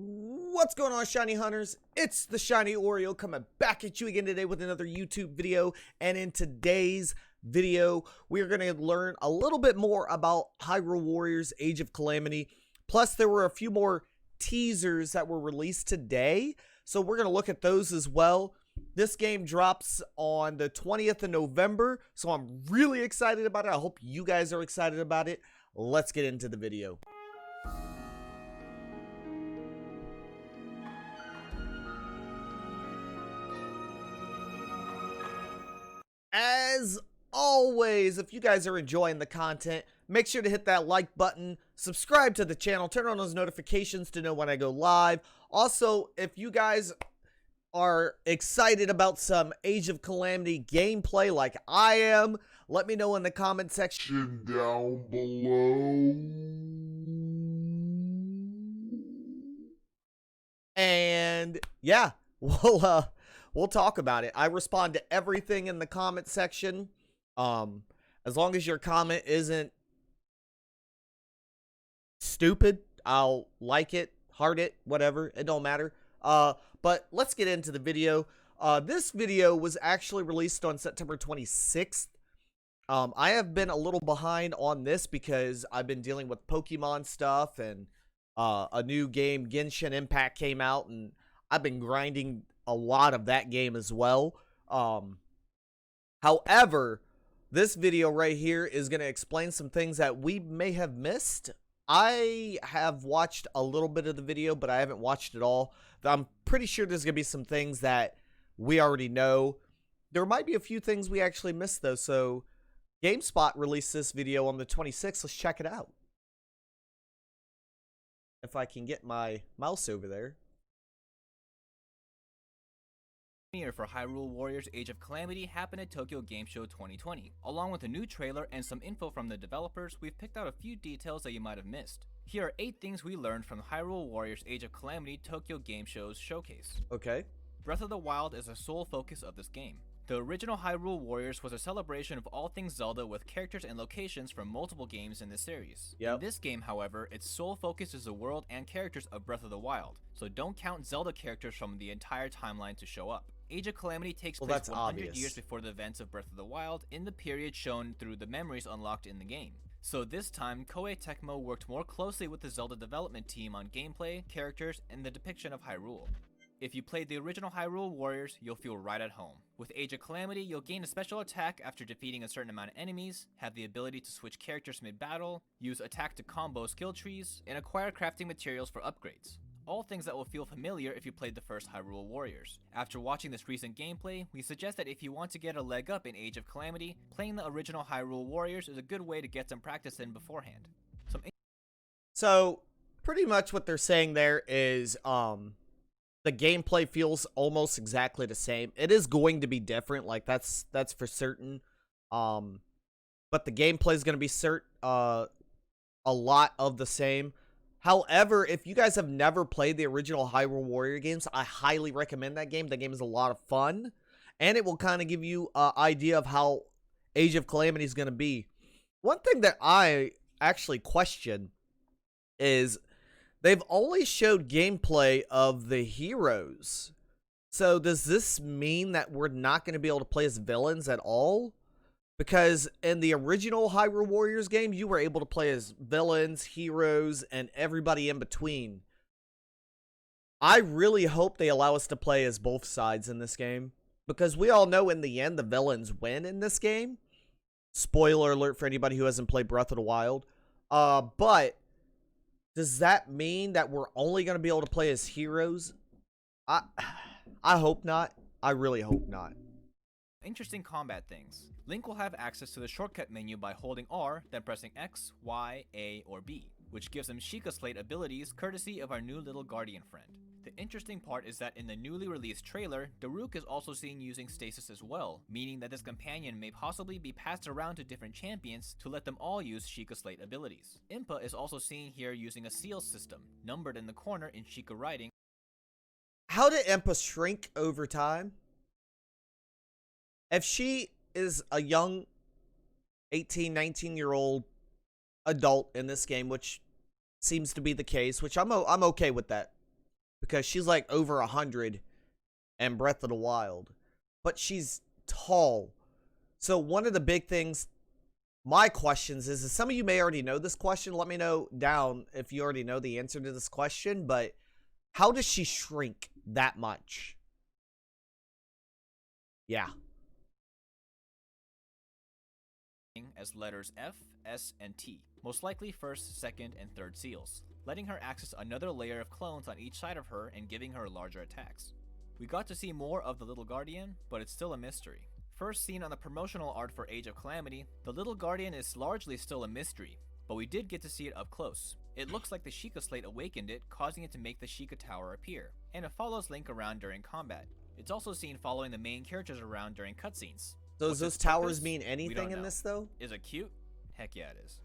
What's going on, Shiny Hunters? It's the Shiny Oreo coming back at you again today with another YouTube video. And in today's video, we're going to learn a little bit more about Hyrule Warriors Age of Calamity. Plus, there were a few more teasers that were released today, so we're going to look at those as well. This game drops on the 20th of November, so I'm really excited about it. I hope you guys are excited about it. Let's get into the video. As always, if you guys are enjoying the content, make sure to hit that like button, subscribe to the channel, turn on those notifications to know when I go live. Also, if you guys are excited about some Age of Calamity gameplay like I am, let me know in the comment section down below. And yeah, we'll talk about it. I respond to everything in the comment section. As long as your comment isn't stupid, I'll like it, heart it, whatever. It don't matter. But let's get into the video. This video was actually released on September 26th. I have been a little behind on this because I've been dealing with Pokemon stuff, and a new game, Genshin Impact, came out, and I've been grinding a lot of that game as well. However, this video right here is going to explain some things that we may have missed. I have watched a little bit of the video, but I haven't watched it all. I'm pretty sure there's going to be some things that we already know. There might be a few things we actually missed, though. So GameSpot released this video on the 26th. Let's check it out. If I can get my mouse over there. Premiere for Hyrule Warriors Age of Calamity happened at Tokyo Game Show 2020. Along with a new trailer and some info from the developers, we've picked out a few details that you might have missed. Here are 8 things we learned from Hyrule Warriors Age of Calamity Tokyo Game Show's showcase. Okay. Breath of the Wild is the sole focus of this game. The original Hyrule Warriors was a celebration of all things Zelda with characters and locations from multiple games in the series. Yep. In this game, however, its sole focus is the world and characters of Breath of the Wild, so don't count Zelda characters from the entire timeline to show up. Age of Calamity takes place 100 years before the events of Breath of the Wild, in the period shown through the memories unlocked in the game. So this time, Koei Tecmo worked more closely with the Zelda development team on gameplay, characters, and the depiction of Hyrule. If you played the original Hyrule Warriors, you'll feel right at home. With Age of Calamity, you'll gain a special attack after defeating a certain amount of enemies, have the ability to switch characters mid-battle, use attack to combo skill trees, and acquire crafting materials for upgrades. All things that will feel familiar if you played the first Hyrule Warriors. After watching this recent gameplay, we suggest that if you want to get a leg up in Age of Calamity, playing the original Hyrule Warriors is a good way to get some practice in beforehand. So, pretty much what they're saying there is, the gameplay feels almost exactly the same. It is going to be different, like that's for certain. But the gameplay is going to be a lot of the same. However, if you guys have never played the original Hyrule Warrior games, I highly recommend that game. That game is a lot of fun, and it will kind of give you an idea of how Age of Calamity is going to be. One thing that I actually question is they've only showed gameplay of the heroes. So does this mean that we're not going to be able to play as villains at all? Because in the original Hyrule Warriors game, you were able to play as villains, heroes, and everybody in between. I really hope they allow us to play as both sides in this game, because we all know in the end the villains win in this game. Spoiler alert for anybody who hasn't played Breath of the Wild. But does that mean that we're only going to be able to play as heroes? I hope not. I really hope not. Interesting combat things. Link will have access to the shortcut menu by holding R, then pressing X, Y, A, or B, which gives him Sheikah Slate abilities courtesy of our new little guardian friend. The interesting part is that in the newly released trailer, Daruk is also seen using stasis as well, meaning that this companion may possibly be passed around to different champions to let them all use Sheikah Slate abilities. Impa is also seen here using a seal system, numbered in the corner in Sheikah writing. How did Impa shrink over time? If she is a young 18, 19-year-old adult in this game, which seems to be the case, which I'm okay with that. because she's like over 100 in Breath of the Wild. But she's tall. So one of the big things, my questions is some of you may already know this question. Let me know down if you already know the answer to this question. But how does she shrink that much? Yeah. As letters F, S, and T, most likely first, second, and third seals, letting her access another layer of clones on each side of her and giving her larger attacks. We got to see more of the Little Guardian, but it's still a mystery. First seen on the promotional art for Age of Calamity, the Little Guardian is largely still a mystery, but we did get to see it up close. It looks like the Sheikah Slate awakened it, causing it to make the Sheikah Tower appear, and it follows Link around during combat. It's also seen following the main characters around during cutscenes. So does those towers mean anything in this, though? Is it cute? Heck yeah, it is.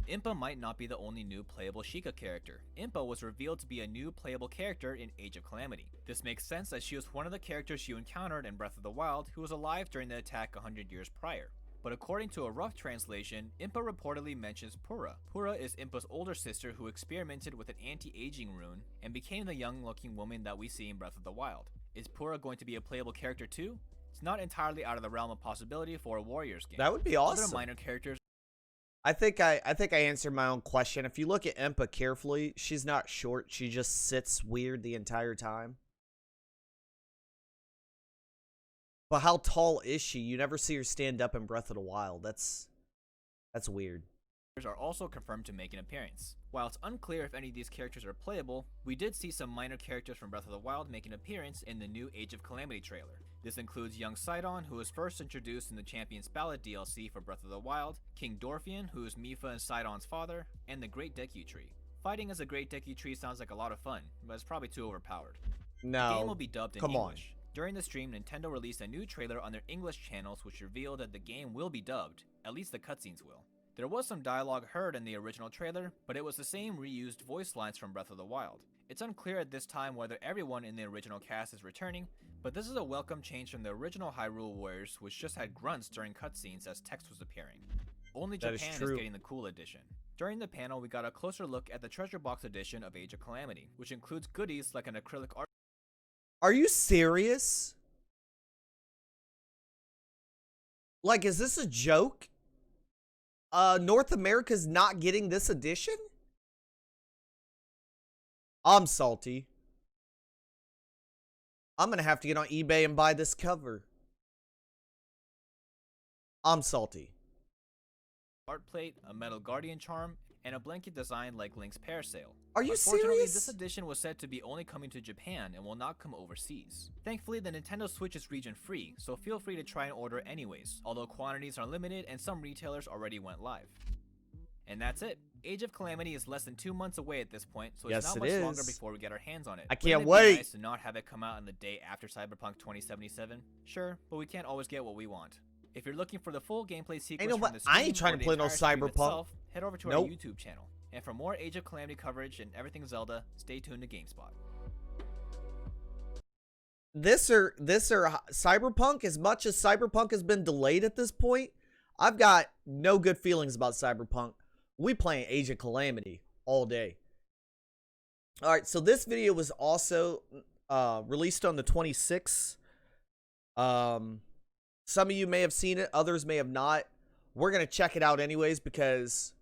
Impa might not be the only new playable Sheikah character. Impa was revealed to be a new playable character in Age of Calamity. This makes sense as she was one of the characters you encountered in Breath of the Wild who was alive during the attack 100 years prior. But according to a rough translation, Impa reportedly mentions Purah. Purah is Impa's older sister who experimented with an anti-aging rune and became the young-looking woman that we see in Breath of the Wild. Is Purah going to be a playable character too? It's not entirely out of the realm of possibility for a Warriors game. That would be awesome. Other minor characters. I think I answered my own question. If you look at Impa carefully, she's not short. She just sits weird the entire time. But how tall is she? You never see her stand up in Breath of the Wild. That's weird. Are also confirmed to make an appearance. While it's unclear if any of these characters are playable, we did see some minor characters from Breath of the Wild make an appearance in the new Age of Calamity trailer. This includes young Sidon, who was first introduced in the Champion's Ballad DLC for Breath of the Wild, King Dorfian, who is Mipha and Sidon's father, and the Great Deku Tree. Fighting as a Great Deku Tree sounds like a lot of fun, but it's probably too overpowered. No, the game will be dubbed in come English. During the stream, Nintendo released a new trailer on their English channels which revealed that the game will be dubbed, at least the cutscenes will. There was some dialogue heard in the original trailer, but it was the same reused voice lines from Breath of the Wild. It's unclear at this time whether everyone in the original cast is returning, but this is a welcome change from the original Hyrule Warriors, which just had grunts during cutscenes as text was appearing. Only Japan is getting the cool edition. During the panel, we got a closer look at the Treasure Box edition of Age of Calamity, which includes goodies like an acrylic art. Are you serious? Like, is this a joke? North America's not getting this edition? I'm salty. I'm gonna have to get on eBay and buy this cover. I'm salty. Art plate, a metal guardian charm, and a blanket design like Link's parasail. Are you Unfortunately, serious? This edition was said to be only coming to Japan and will not come overseas. Thankfully, the Nintendo Switch is region free, so feel free to try and order anyways, although quantities are limited and some retailers already went live. And that's it. Age of Calamity is less than 2 months away at this point, so it's not much longer before we get our hands on it. I can't Wouldn't it wait. be nice to not have it come out on the day after Cyberpunk 2077? Sure, but we can't always get what we want. If you're looking for the full gameplay sequence from the stream, I ain't trying to play no Cyberpunk itself, head over to our YouTube channel. And for more Age of Calamity coverage and everything Zelda, stay tuned to GameSpot. This or Cyberpunk, as much as Cyberpunk has been delayed at this point, I've got no good feelings about Cyberpunk. We playing Age of Calamity all day. All right, so this video was also released on the 26th. Some of you may have seen it, others may have not. We're going to check it out anyways because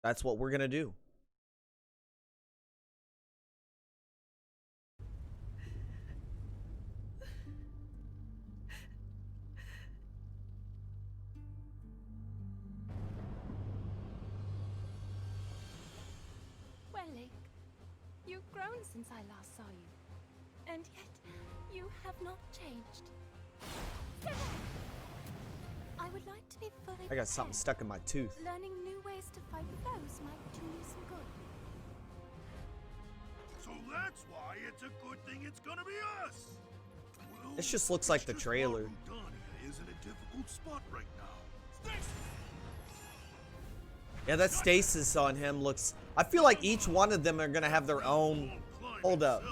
that's what we're going to do. Well, Link, you've grown since I last saw you, and yet you have not changed. I would like to be fully I got something stuck in my tooth. Learning new ways to fight foes might do you some good. So that's why it's a good thing it's gonna be us. Well, This just looks like the trailer. Rudania is in a difficult spot right now. Yeah, that stasis on him looks... I feel like each one of them are going to have their own... Hold up.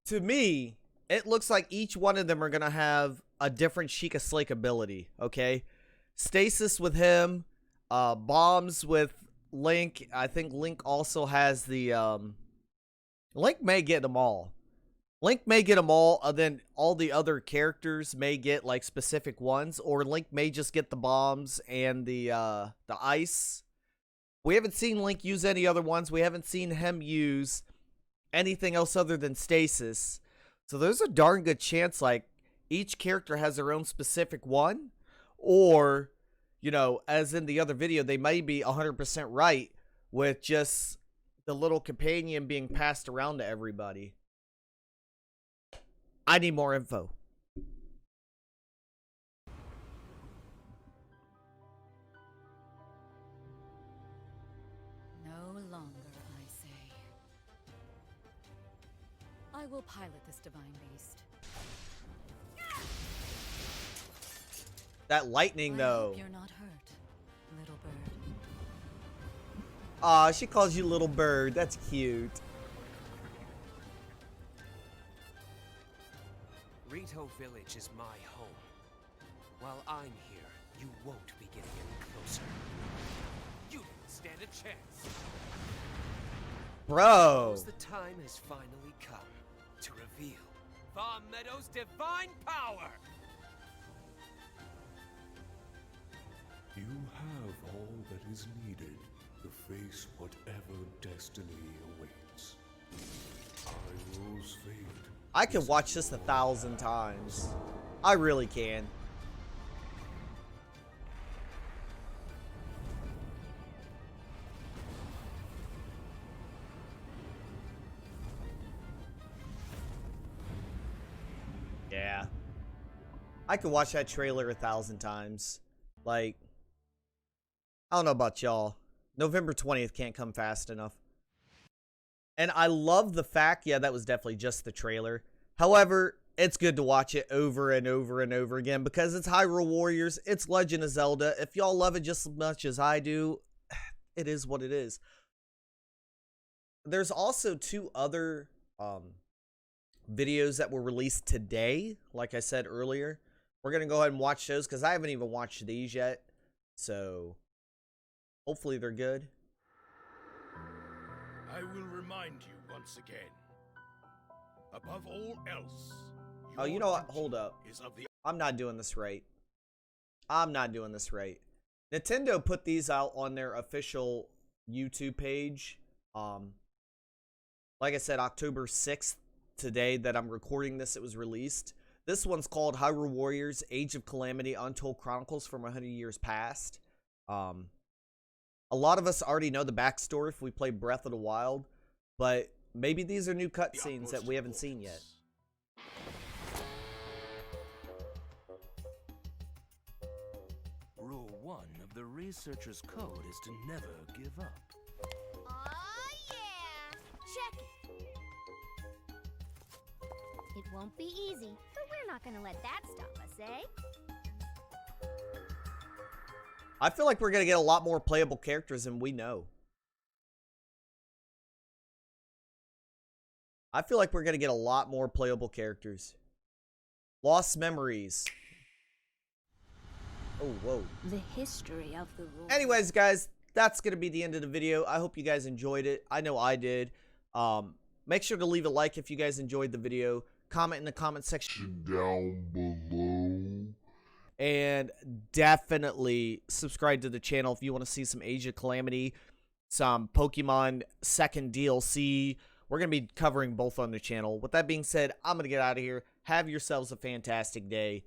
To me, it looks like each one of them are going to have a different Sheikah Slate ability, okay? Stasis with him, bombs with Link. I think Link also has the Link may get them all. Link may get them all, and then all the other characters may get like specific ones, or Link may just get the bombs and the ice. We haven't seen Link use any other ones. We haven't seen him use anything else other than stasis. So there's a darn good chance like each character has their own specific one, or, you know, as in the other video, they may be 100% right with just the little companion being passed around to everybody. I need more info. No longer, I say. I will pilot this divine beast. That lightning, though. I hope you're not hurt, little bird. Aw, she calls you little bird. That's cute. Rito Village is my home. While I'm here, you won't be getting any closer. You didn't stand a chance. Bro. The time has finally come to reveal Vaughn Meadows' divine power. You have all that is needed to face whatever destiny awaits. Hyrule's fate. I could watch this 1,000 times. I really can. Yeah. I could watch that trailer 1,000 times. Like, I don't know about y'all. November 20th can't come fast enough. And I love the fact, yeah, that was definitely just the trailer. However, it's good to watch it over and over and over again because it's Hyrule Warriors, it's Legend of Zelda. If y'all love it just as much as I do, it is what it is. There's also 2 other videos that were released today, like I said earlier. We're going to go ahead and watch those because I haven't even watched these yet. So, hopefully they're good. I will remind you once again. Above all else. Oh, you know what? Hold up. I'm not doing this right. I'm not doing this right. Nintendo put these out on their official YouTube page. Like I said, October 6th, today that I'm recording this, it was released. This one's called Hyrule Warriors Age of Calamity Untold Chronicles from 100 Years Past. A lot of us already know the backstory if we play Breath of the Wild, but maybe these are new cutscenes that we haven't seen yet. Rule 1 of the Researcher's Code is to never give up. Oh yeah! Check it! It won't be easy, but we're not gonna let that stop us, eh? I feel like we're going to get a lot more playable characters than we know. I feel like we're going to get a lot more playable characters. Lost Memories. Oh, whoa. The history of the rule. Anyways, guys, that's going to be the end of the video. I hope you guys enjoyed it. I know I did. Make sure to leave a like if you guys enjoyed the video. Comment in the comment section down below. And definitely subscribe to the channel if you want to see some Age of Calamity, some Pokemon second DLC. We're going to be covering both on the channel. With that being said, I'm going to get out of here. Have yourselves a fantastic day.